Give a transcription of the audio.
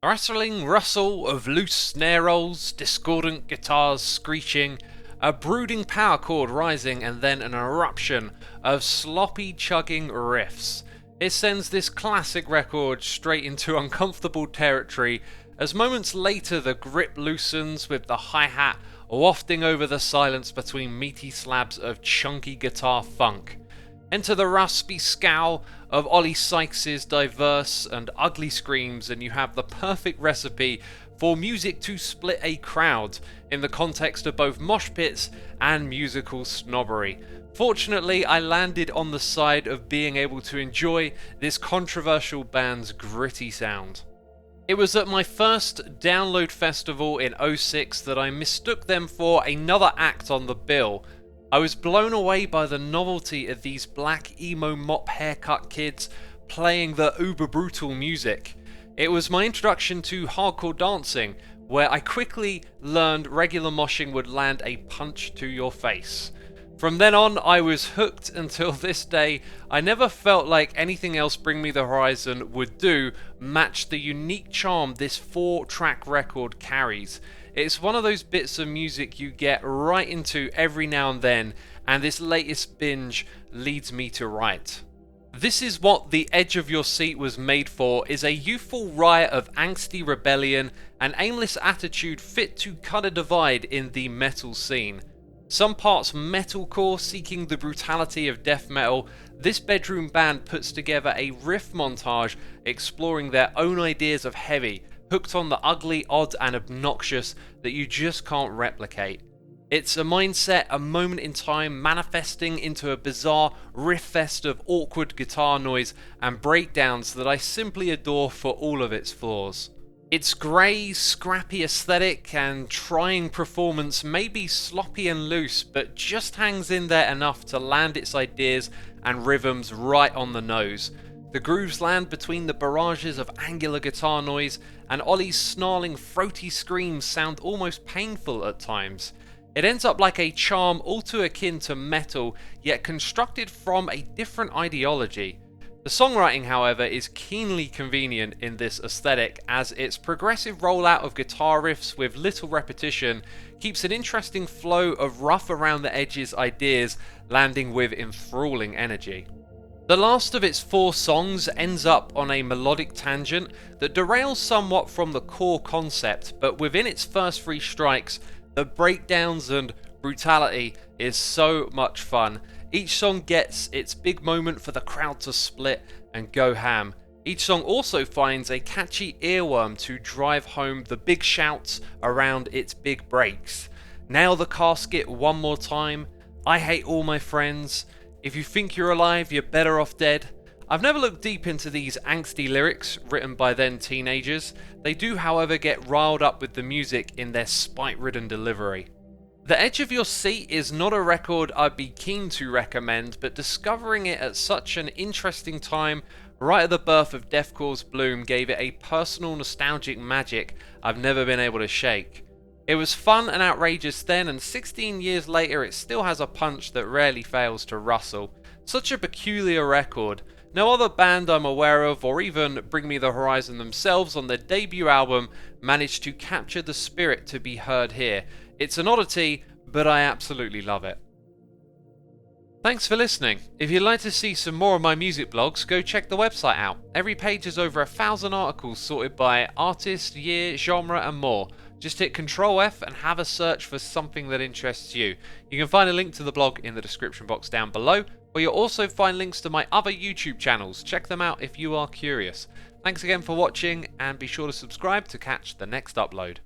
A rattling rustle of loose snare rolls, discordant guitars screeching, a brooding power chord rising, and then an eruption of sloppy chugging riffs. It sends this classic record straight into uncomfortable territory as moments later the grip loosens with the hi-hat wafting over the silence between meaty slabs of chunky guitar funk. Enter the raspy scowl of Ollie Sykes' diverse and ugly screams, and you have the perfect recipe for music to split a crowd in the context of both mosh pits and musical snobbery. Fortunately, I landed on the side of being able to enjoy this controversial band's gritty sound. It was at my first download festival in '06 that I mistook them for another act on the bill. I was blown away by the novelty of these black emo mop haircut kids playing the uber brutal music. It was my introduction to hardcore dancing, where I quickly learned regular moshing would land a punch to your face. From then on, I was hooked until this day. I never felt like anything else Bring Me the Horizon would do matched the unique charm this 4-track record carries. It's one of those bits of music you get right into every now and then, and this latest binge leads me to write. This is what The Edge of Your Seat was made for, is a youthful riot of angsty rebellion and aimless attitude fit to cut a divide in the metal scene. Some parts metalcore seeking the brutality of death metal, this bedroom band puts together a riff montage exploring their own ideas of heavy, hooked on the ugly, odd and obnoxious that you just can't replicate. It's a mindset, a moment in time manifesting into a bizarre riff fest of awkward guitar noise and breakdowns that I simply adore for all of its flaws. Its grey, scrappy aesthetic and trying performance may be sloppy and loose, but just hangs in there enough to land its ideas and rhythms right on the nose. The grooves land between the barrages of angular guitar noise, and Ollie's snarling, throaty screams sound almost painful at times. It ends up like a charm all too akin to metal, yet constructed from a different ideology. The songwriting, however, is keenly convenient in this aesthetic, as its progressive rollout of guitar riffs with little repetition keeps an interesting flow of rough around the edges ideas landing with enthralling energy. The last of its 4 songs ends up on a melodic tangent that derails somewhat from the core concept, but within its first 3 strikes, the breakdowns and brutality is so much fun. Each song gets its big moment for the crowd to split and go ham. Each song also finds a catchy earworm to drive home the big shouts around its big breaks. Nail the casket one more time, I hate all my friends, if you think you're alive you're better off dead. I've never looked deep into these angsty lyrics written by then teenagers. They do, however, get riled up with the music in their spite-ridden delivery. The Edge of Your Seat is not a record I'd be keen to recommend, but discovering it at such an interesting time, right at the birth of deathcore's bloom, gave it a personal nostalgic magic I've never been able to shake. It was fun and outrageous then, and 16 years later it still has a punch that rarely fails to rustle. Such a peculiar record. No other band I'm aware of, or even Bring Me the Horizon themselves on their debut album, managed to capture the spirit to be heard here. It's an oddity, but I absolutely love it. Thanks for listening. If you'd like to see some more of my music blogs, go check the website out. Every page has over 1,000 articles sorted by artist, year, genre and more. Just hit Ctrl F and have a search for something that interests you. You can find a link to the blog in the description box down below, where you'll also find links to my other YouTube channels. Check them out if you are curious. Thanks again for watching, and be sure to subscribe to catch the next upload.